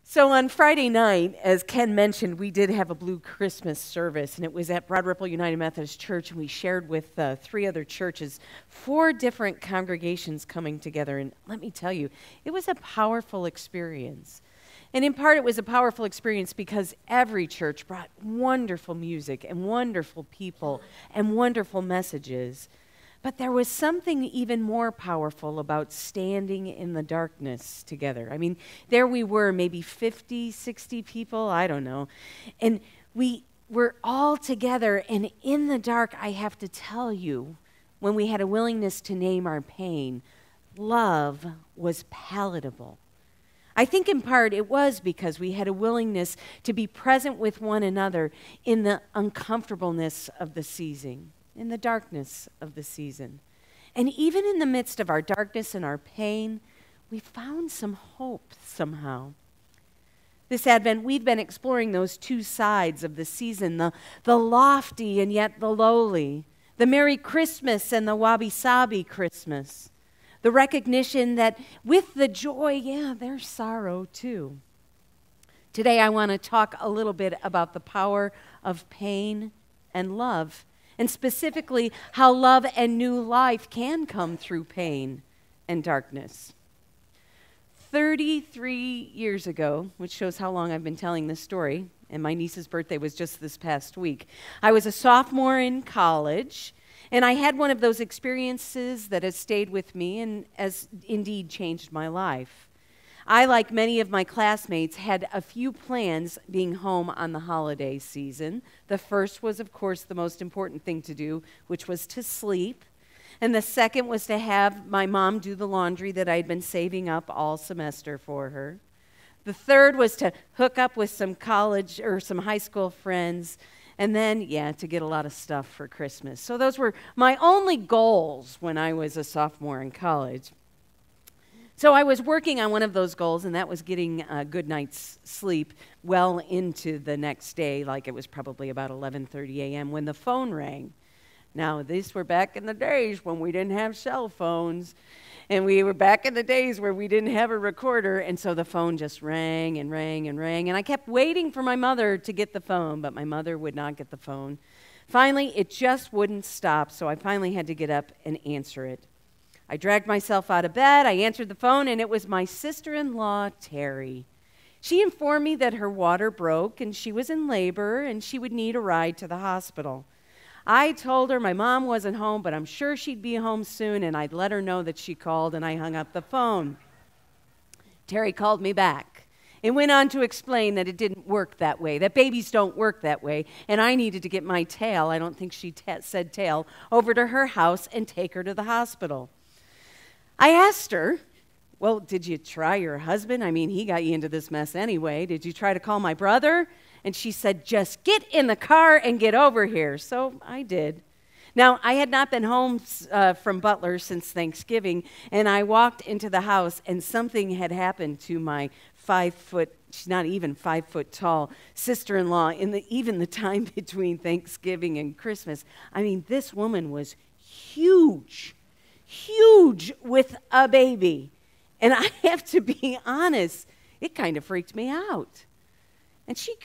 So on Friday night, as Ken mentioned, we did have a Blue Christmas service, and it was at Broad Ripple United Methodist Church, and we shared with three other churches, four different congregations coming together. And let me tell you, it was a powerful experience. And in part, it was a powerful experience because every church brought wonderful music and wonderful people and wonderful messages. But there was something even more powerful about standing in the darkness together. I mean, there we were, maybe 50, 60 people, I don't know. And we were all together, and in the dark, I have to tell you, when we had a willingness to name our pain, love was palatable. I think in part it was because we had a willingness to be present with one another in the uncomfortableness of the season, in the darkness of the season. And even in the midst of our darkness and our pain, we found some hope somehow. This Advent, we've been exploring those two sides of the season, the lofty and yet the lowly, the Merry Christmas and the wabi-sabi Christmas, the recognition that with the joy, there's sorrow too. Today I want to talk a little bit about the power of pain and love, and specifically how love and new life can come through pain and darkness. 33 years ago, which shows how long I've been telling this story, and my niece's birthday was just this past week, I was a sophomore in college, and I had one of those experiences that has stayed with me and has indeed changed my life. I, like many of my classmates, had a few plans being home on the holiday season. The first was, of course, the most important thing to do, which was to sleep. And the second was to have my mom do the laundry that I'd been saving up all semester for her. The third was to hook up with some college or some high school friends. And then, to get a lot of stuff for Christmas. So those were my only goals when I was a sophomore in college. So I was working on one of those goals, and that was getting a good night's sleep well into the next day, like it was probably about 11:30 a.m. when the phone rang. Now, these were back in the days when we didn't have cell phones, and we were back in the days where we didn't have a recorder, and so the phone just rang and rang and rang, and I kept waiting for my mother to get the phone, but my mother would not get the phone. Finally, it just wouldn't stop, so I finally had to get up and answer it. I dragged myself out of bed, I answered the phone, and it was my sister-in-law, Terry. She informed me that her water broke, and she was in labor, and she would need a ride to the hospital. I told her my mom wasn't home, but I'm sure she'd be home soon, and I'd let her know that she called, and I hung up the phone. Terry called me back and went on to explain that it didn't work that way, that babies don't work that way, and I needed to get my tail, I don't think she said tail, over to her house and take her to the hospital. I asked her, well, did you try your husband? I mean, he got you into this mess anyway. Did you try to call my brother? And she said, just get in the car and get over here. So I did. Now, I had not been home from Butler since Thanksgiving, and I walked into the house, and something had happened to my 5 foot, she's not even 5 foot tall, sister-in-law in even the time between Thanksgiving and Christmas. I mean, this woman was huge with a baby. And I have to be honest, it kind of freaked me out. And she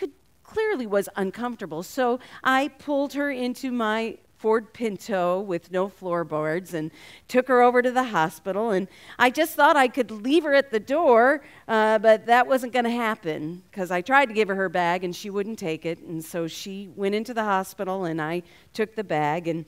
clearly was uncomfortable. So I pulled her into my Ford Pinto with no floorboards and took her over to the hospital. And I just thought I could leave her at the door, but that wasn't going to happen because I tried to give her her bag and she wouldn't take it. And so she went into the hospital and I took the bag. And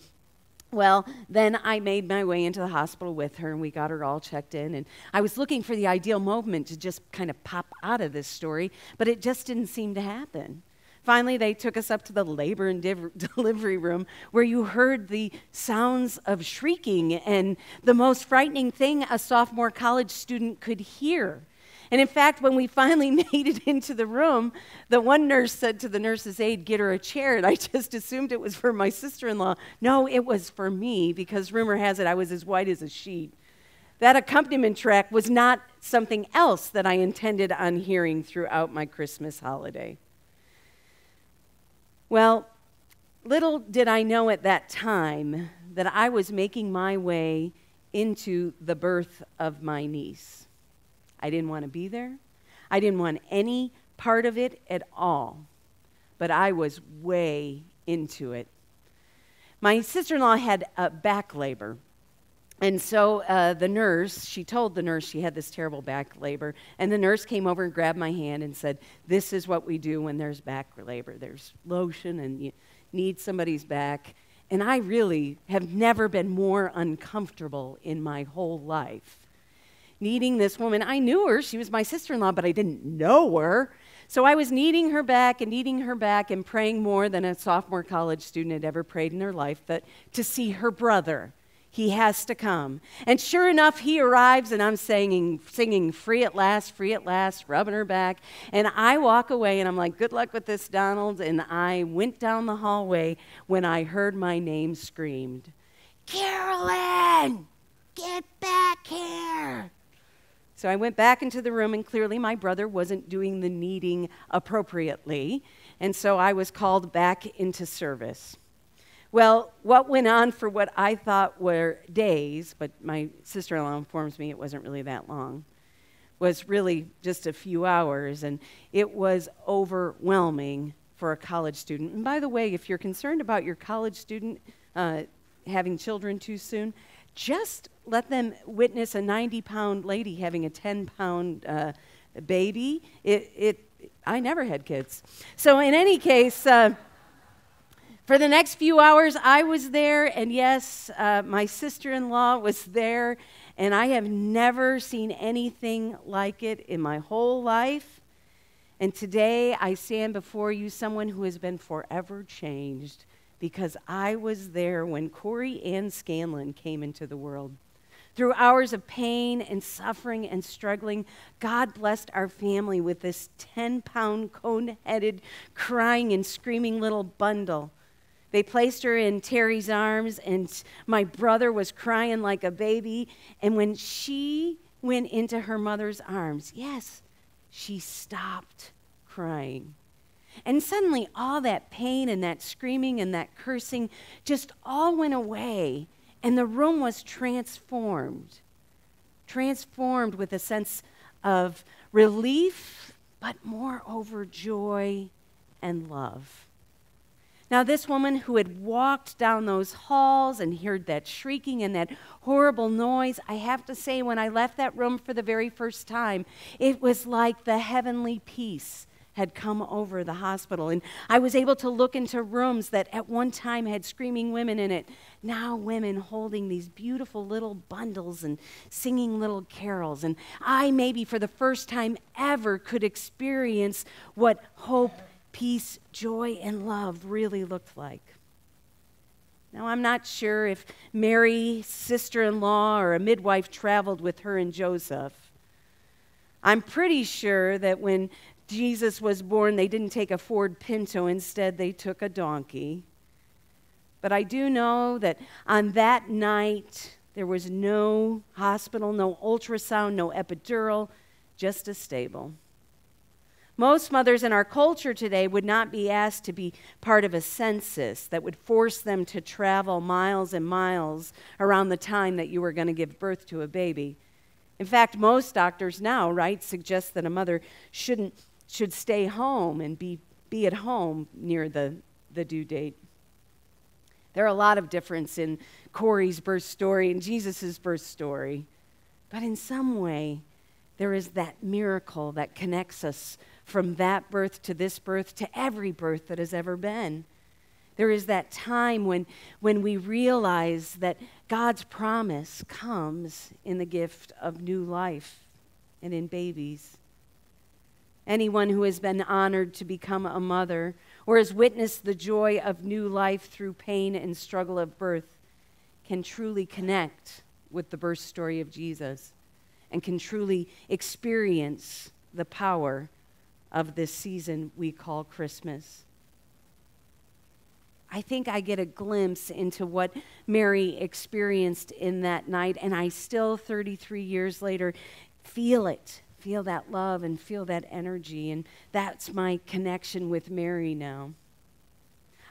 well, then I made my way into the hospital with her, and we got her all checked in. And I was looking for the ideal moment to just kind of pop out of this story, but it just didn't seem to happen. Finally, they took us up to the labor and delivery room where you heard the sounds of shrieking and the most frightening thing a sophomore college student could hear. And in fact, when we finally made it into the room, the one nurse said to the nurse's aide, get her a chair, and I just assumed it was for my sister-in-law. No, it was for me, because rumor has it I was as white as a sheet. That accompaniment track was not something else that I intended on hearing throughout my Christmas holiday. Well, little did I know at that time that I was making my way into the birth of my niece. I didn't want to be there. I didn't want any part of it at all, but I was way into it. My sister-in-law had back labor. And so the nurse, she told the nurse she had this terrible back labor, and the nurse came over and grabbed my hand and said, this is what we do when there's back labor. There's lotion and you need somebody's back. And I really have never been more uncomfortable in my whole life. Kneading this woman, I knew her, she was my sister-in-law, but I didn't know her. So I was kneading her back and praying more than a sophomore college student had ever prayed in their life, that to see her brother. He has to come. And sure enough, he arrives, and I'm singing free at last, rubbing her back. And I walk away, and I'm like, good luck with this, Donald. And I went down the hallway when I heard my name screamed, Carolyn, get back here. So I went back into the room, and clearly my brother wasn't doing the kneading appropriately. And so I was called back into service. Well, what went on for what I thought were days, but my sister-in-law informs me it wasn't really that long, was really just a few hours, and it was overwhelming for a college student. And by the way, if you're concerned about your college student having children too soon, just let them witness a 90-pound lady having a 10-pound baby. I never had kids. So in any case, for the next few hours, I was there, and yes, my sister-in-law was there, and I have never seen anything like it in my whole life. And today, I stand before you, someone who has been forever changed, because I was there when Corey Ann Scanlon came into the world. Through hours of pain and suffering and struggling, God blessed our family with this 10-pound, cone-headed, crying and screaming little bundle. They placed her in Terry's arms, and my brother was crying like a baby. And when she went into her mother's arms, yes, she stopped crying. And suddenly all that pain and that screaming and that cursing just all went away, and the room was transformed with a sense of relief, but moreover joy and love. Now, this woman who had walked down those halls and heard that shrieking and that horrible noise, I have to say, when I left that room for the very first time, it was like the heavenly peace had come over the hospital. And I was able to look into rooms that at one time had screaming women in it, now women holding these beautiful little bundles and singing little carols. And I maybe for the first time ever could experience what hope, peace, joy, and love really looked like. Now, I'm not sure if Mary's sister-in-law or a midwife traveled with her and Joseph. I'm pretty sure that when Jesus was born, they didn't take a Ford Pinto. Instead, they took a donkey. But I do know that on that night, there was no hospital, no ultrasound, no epidural, just a stable. Most mothers in our culture today would not be asked to be part of a census that would force them to travel miles and miles around the time that you were going to give birth to a baby. In fact, most doctors now, right, suggest that a mother should stay home and be at home near the due date. There are a lot of difference in Corey's birth story and Jesus' birth story, but in some way, there is that miracle that connects us from that birth to this birth to every birth that has ever been. There is that time when we realize that God's promise comes in the gift of new life and in babies. Anyone who has been honored to become a mother or has witnessed the joy of new life through pain and struggle of birth can truly connect with the birth story of Jesus and can truly experience the power of this season we call Christmas. I think I get a glimpse into what Mary experienced in that night, and I still, 33 years later, feel that love and feel that energy, and that's my connection with Mary now.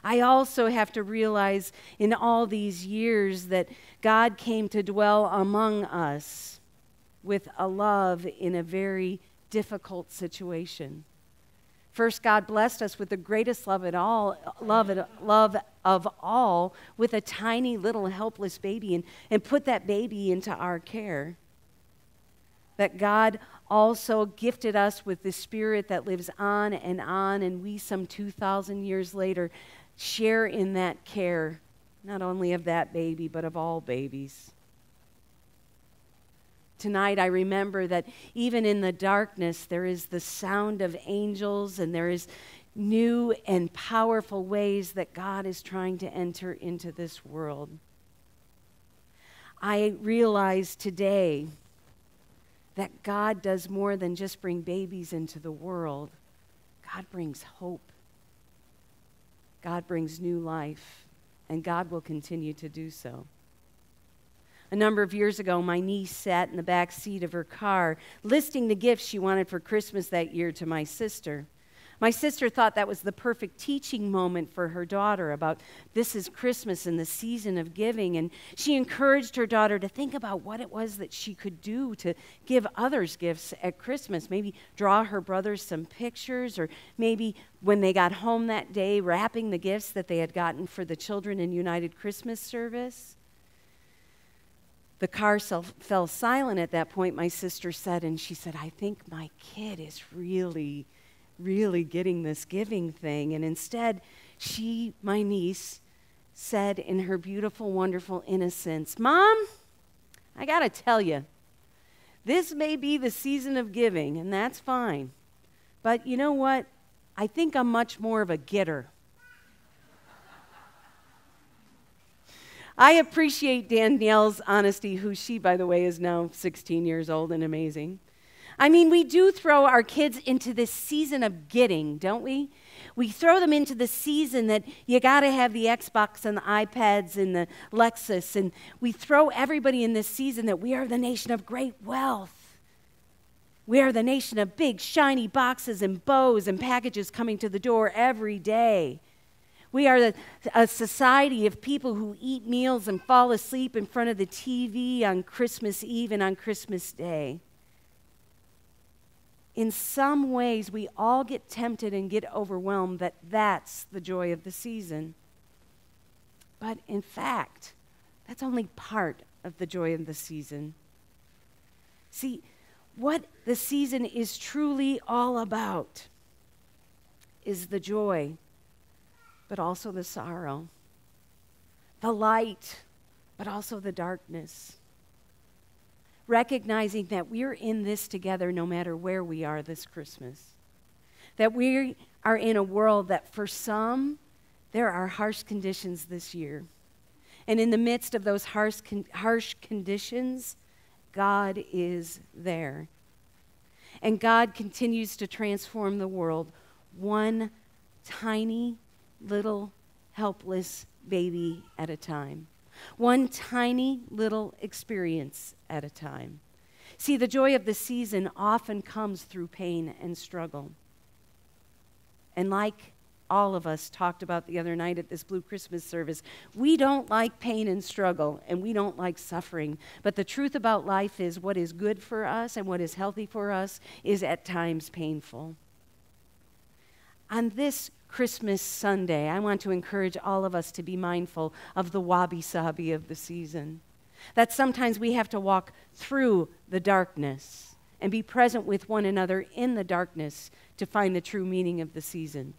I also have to realize in all these years that God came to dwell among us with a love in a very difficult situation. First, God blessed us with the greatest love of all, with a tiny little helpless baby, and put that baby into our care. That God also gifted us with the Spirit that lives on, and we, some 2,000 years later, share in that care, not only of that baby, but of all babies. Tonight, I remember that even in the darkness, there is the sound of angels, and there is new and powerful ways that God is trying to enter into this world. I realize today that God does more than just bring babies into the world. God brings hope. God brings new life, and God will continue to do so. A number of years ago, my niece sat in the back seat of her car, listing the gifts she wanted for Christmas that year to my sister. My sister thought that was the perfect teaching moment for her daughter about this is Christmas and the season of giving, and she encouraged her daughter to think about what it was that she could do to give others gifts at Christmas. Maybe draw her brothers some pictures, or maybe when they got home that day, wrapping the gifts that they had gotten for the children in United Christmas service. The car fell silent at that point, my sister said, and she said, I think my kid is really getting this giving thing. And instead, she, my niece, said in her beautiful, wonderful innocence, Mom, I got to tell you, this may be the season of giving, and that's fine. But you know what? I think I'm much more of a getter. I appreciate Danielle's honesty, who she, by the way, is now 16 years old and amazing. I mean, we do throw our kids into this season of getting, don't we? We throw them into the season that you got to have the Xbox and the iPads and the Lexus, and we throw everybody in this season that we are the nation of great wealth. We are the nation of big, shiny boxes and bows and packages coming to the door every day. We are a society of people who eat meals and fall asleep in front of the TV on Christmas Eve and on Christmas Day. In some ways, we all get tempted and get overwhelmed that that's the joy of the season. But in fact, that's only part of the joy of the season. See, what the season is truly all about is the joy, but also the sorrow, the light, but also the darkness. Recognizing that we're in this together no matter where we are this Christmas. That we are in a world that for some, there are harsh conditions this year. And in the midst of those harsh conditions, God is there. And God continues to transform the world one tiny little helpless baby at a time. One tiny little experience at a time. See, the joy of the season often comes through pain and struggle. And like all of us talked about the other night at this Blue Christmas service, we don't like pain and struggle, and we don't like suffering. But the truth about life is what is good for us and what is healthy for us is at times painful. On this Christmas Sunday, I want to encourage all of us to be mindful of the wabi-sabi of the season. That sometimes we have to walk through the darkness and be present with one another in the darkness to find the true meaning of the season.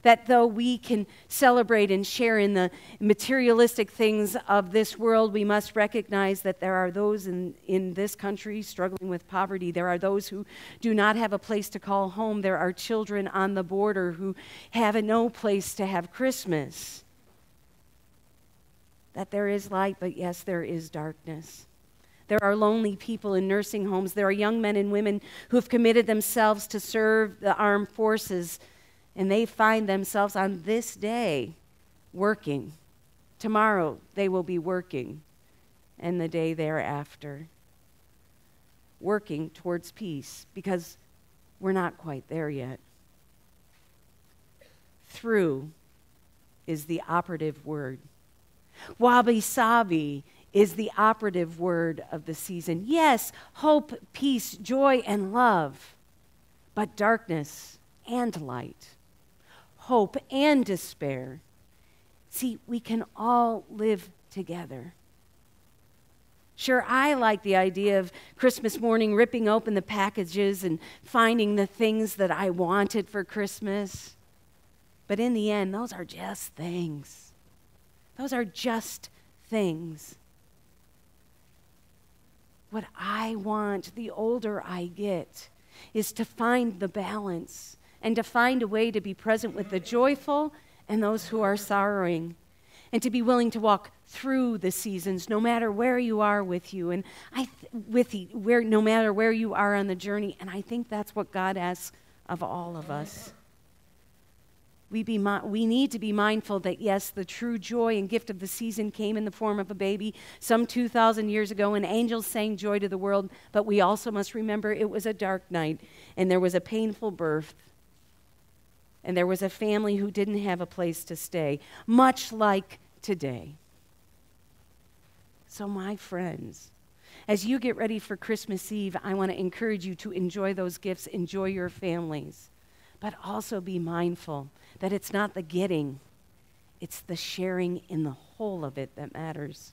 That though we can celebrate and share in the materialistic things of this world, we must recognize that there are those in this country struggling with poverty. There are those who do not have a place to call home. There are children on the border who have no place to have Christmas. That there is light, but yes, there is darkness. There are lonely people in nursing homes. There are young men and women who have committed themselves to serve the armed forces, and they find themselves on this day working. Tomorrow they will be working, and the day thereafter. Working towards peace, because we're not quite there yet. Through is the operative word. Wabi-sabi is the operative word of the season. Yes, hope, peace, joy, and love, but darkness and light, hope and despair. See, we can all live together. Sure, I like the idea of Christmas morning ripping open the packages and finding the things that I wanted for Christmas. But in the end, those are just things. Those are just things. What I want, the older I get, is to find the balance and to find a way to be present with the joyful and those who are sorrowing, and to be willing to walk through the seasons, no matter where you are with you, and no matter where you are on the journey. And I think that's what God asks of all of us. We need to be mindful that, yes, the true joy and gift of the season came in the form of a baby some 2,000 years ago, and angels sang joy to the world, but we also must remember it was a dark night, and there was a painful birth, and there was a family who didn't have a place to stay, much like today. So my friends, as you get ready for Christmas Eve, I want to encourage you to enjoy those gifts, enjoy your families, but also be mindful that it's not the getting, it's the sharing in the whole of it that matters.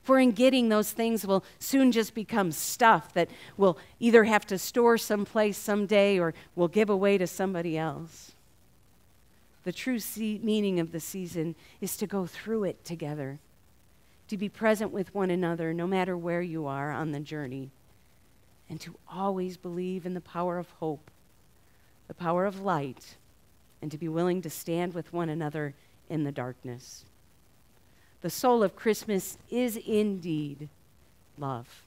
For in getting, those things will soon just become stuff that we'll either have to store someplace someday or we'll give away to somebody else. The true meaning of the season is to go through it together, to be present with one another no matter where you are on the journey, and to always believe in the power of hope, the power of light, and to be willing to stand with one another in the darkness. The soul of Christmas is indeed love.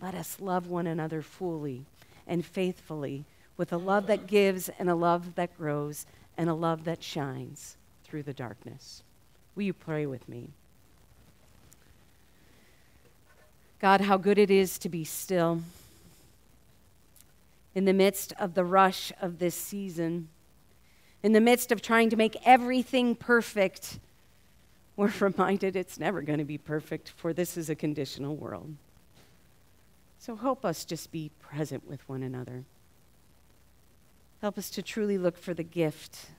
Let us love one another fully and faithfully, with a love that gives and a love that grows and a love that shines through the darkness. Will you pray with me? God, how good it is to be still. In the midst of the rush of this season, in the midst of trying to make everything perfect, we're reminded it's never going to be perfect, for this is a conditional world. So help us just be present with one another. Help us to truly look for the gift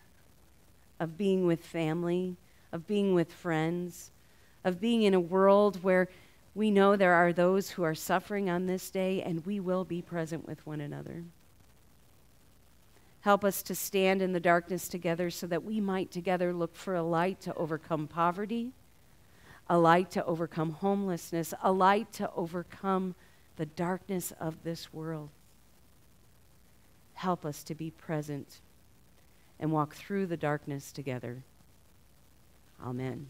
of being with family, of being with friends, of being in a world where we know there are those who are suffering on this day, and we will be present with one another. Help us to stand in the darkness together so that we might together look for a light to overcome poverty, a light to overcome homelessness, a light to overcome the darkness of this world. Help us to be present and walk through the darkness together. Amen.